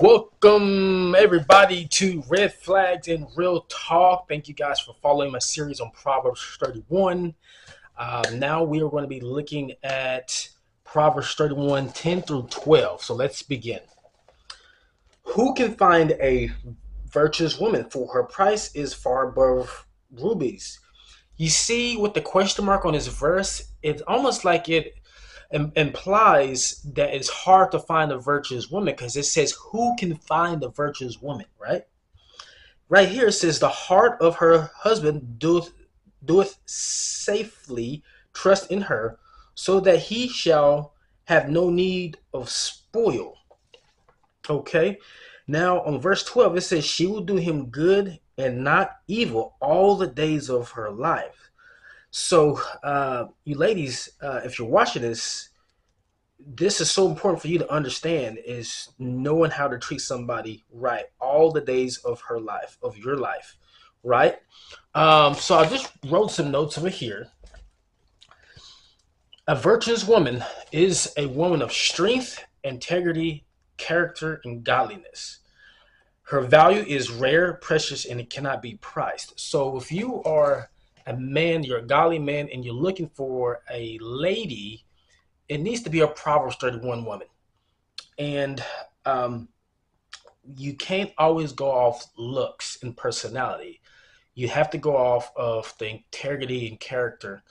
Welcome everybody to Red Flags and Real Talk. Thank you guys for following my series on Proverbs 31. Now we are going to be looking at Proverbs 31, 10 through 12. So let's begin. Who can find a virtuous woman? For her price is far above rubies. You see, with the question mark on this verse, it's almost like it implies that it's hard to find a virtuous woman because it says, who can find a virtuous woman, right? Right here it says, the heart of her husband doeth safely trust in her, so that he shall have no need of spoil. Okay. Now on verse 12, it says, she will do him good and not evil all the days of her life. So, you ladies, if you're watching this is so important for you to understand, is knowing how to treat somebody right all the days of her life, of your life, right? So I just wrote some notes over here. A virtuous woman is a woman of strength, integrity, character, and godliness. Her value is rare, precious, and it cannot be priced. So if you are a man, you're a godly man, and you're looking for a lady, it needs to be a Proverbs 31 woman. And you can't always go off looks and personality. You have to go off of the integrity and character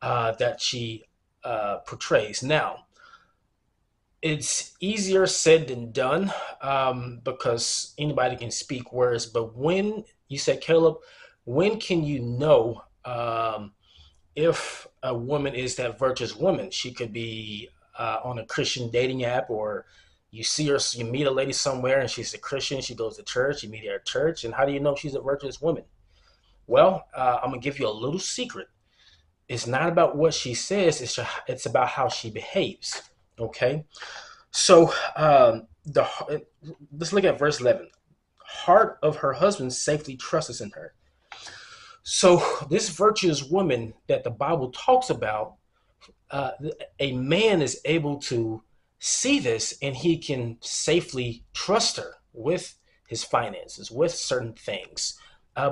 that she portrays. Now, it's easier said than done because anybody can speak words. But when you said, Caleb, when can you know if a woman is that virtuous woman? She could be on a Christian dating app, or you see her, you meet a lady somewhere and she's a Christian, she goes to church, you meet her at church, and how do you know she's a virtuous woman? Well, I'm gonna give you a little secret. It's not about what she says; it's about how she behaves. Okay, so the let's look at verse 11. Heart of her husband safely trusts in her. So this virtuous woman that the Bible talks about, uh, a man is able to see this and he can safely trust her with his finances, with certain things,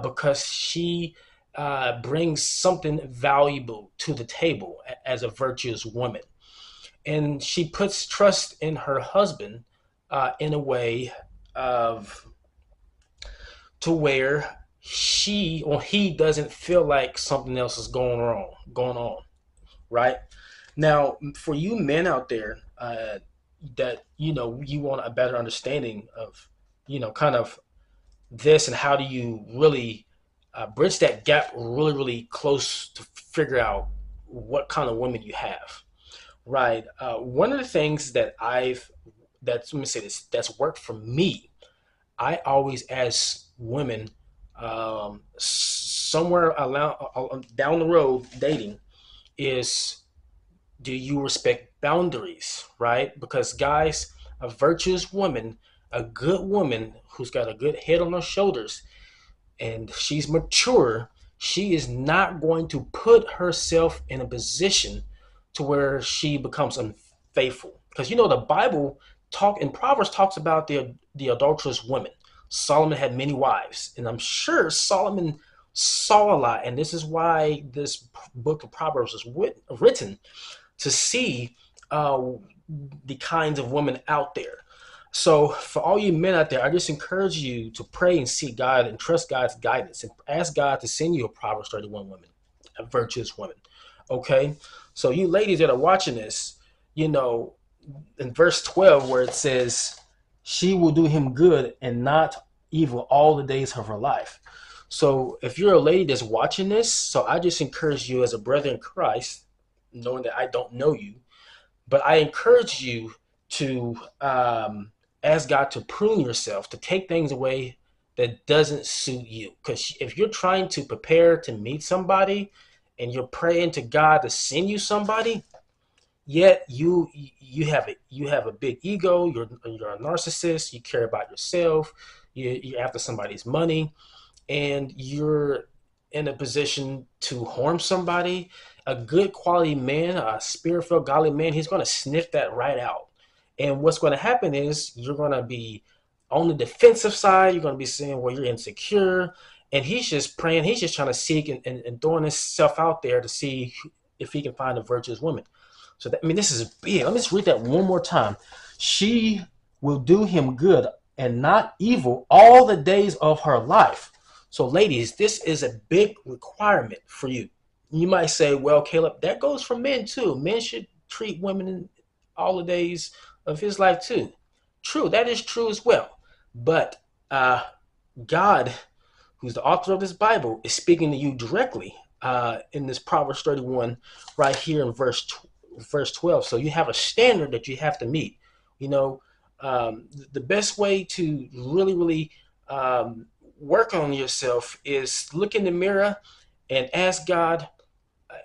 because she brings something valuable to the table as a virtuous woman. And she puts trust in her husband in a way of to where she or he doesn't feel like something else is going on, right? Now, for you men out there that you want a better understanding of, kind of this, and how do you really bridge that gap really, really close to figure out what kind of women you have, right? One of the things let me say this, that's worked for me. I always ask women somewhere down the road dating is, do you respect boundaries, right? Because guys, a virtuous woman, a good woman who's got a good head on her shoulders and she's mature, she is not going to put herself in a position to where she becomes unfaithful. Because the Bible talk in Proverbs talks about the adulterous woman. Solomon had many wives, and I'm sure Solomon saw a lot, and this is why this book of Proverbs was written, to see the kinds of women out there. So for all you men out there, I just encourage you to pray and seek God and trust God's guidance and ask God to send you a Proverbs 31 woman, a virtuous woman. Okay? So you ladies that are watching this, in verse 12 where it says, she will do him good and not evil all the days of her life. So if you're a lady that's watching this, so I just encourage you as a brother in Christ, knowing that I don't know you, but I encourage you to ask God to prune yourself, to take things away that doesn't suit you. Because if you're trying to prepare to meet somebody and you're praying to God to send you somebody, yet you have a big ego, you're a narcissist, you care about yourself, you're after somebody's money, and you're in a position to harm somebody, a good quality man, a spirit-filled, godly man, he's going to sniff that right out. And what's going to happen is you're going to be On the defensive side, you're going to be saying, well, you're insecure. And he's just praying. He's just trying to seek and throwing himself out there to see if he can find a virtuous woman. So, that, I mean, this is big. Let me just read that one more time. She will do him good and not evil all the days of her life. So, ladies, this is a big requirement for you. You might say, well, Caleb, that goes for men too. Men should treat women in all the days of his life too. True, that is true as well. But God, who's the author of this Bible, is speaking to you directly in this Proverbs 31 right here in verse 12. So you have a standard that you have to meet. You know, the best way to really work on yourself is look in the mirror and ask God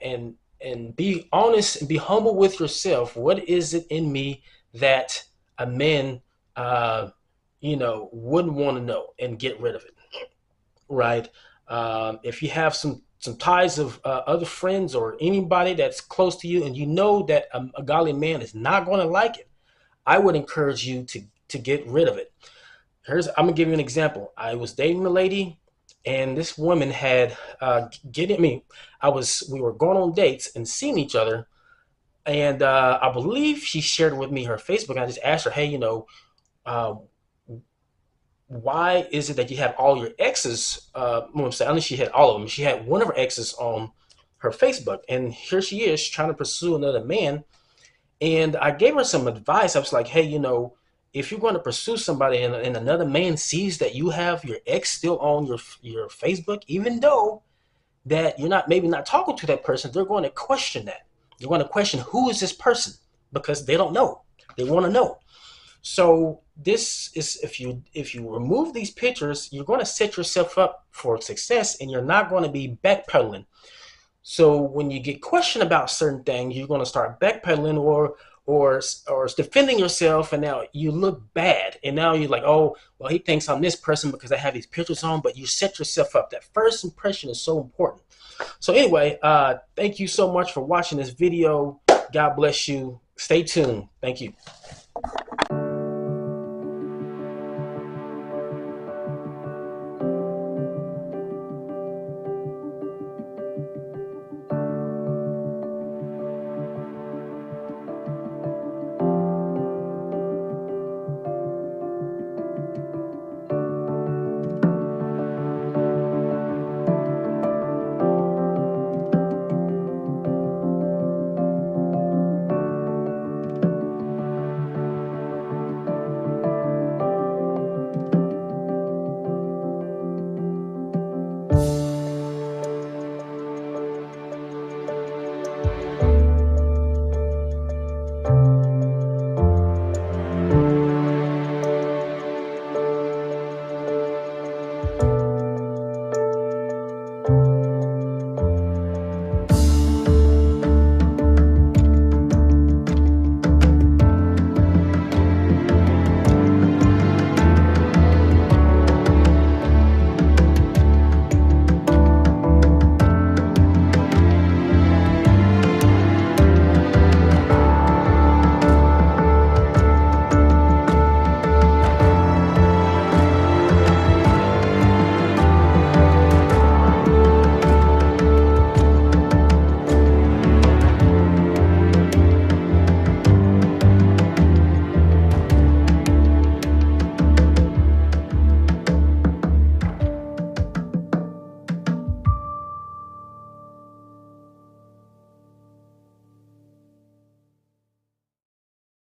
and be honest and be humble with yourself. What is it in me that a man, wouldn't want to know, and get rid of it, right? If you have some ties of other friends or anybody that's close to you, and you know that a godly man is not going to like it, I would encourage you to get rid of it. I'm gonna give you an example. I was dating a lady, and this woman had getting me. We were going on dates and seeing each other, and I believe she shared with me her Facebook. I just asked her, hey, uh, why is it that you have all your exes? I'm saying, only she had all of them. She had one of her exes on her Facebook, and here she is trying to pursue another man. And I gave her some advice. I was like, hey, if you're going to pursue somebody and another man sees that you have your ex still on your Facebook, even though that you're not talking to that person, they're going to question that. They're going to question, who is this person? Because they don't know. They want to know. So this is, if you remove these pictures, you're going to set yourself up for success, and you're not going to be backpedaling. So when you get questioned about certain things, you're going to start backpedaling or defending yourself, and now you look bad. And now you're like, oh, well, he thinks I'm this person because I have these pictures on. But you set yourself up. That first impression is so important. So anyway, thank you so much for watching this video. God bless you. Stay tuned. Thank you.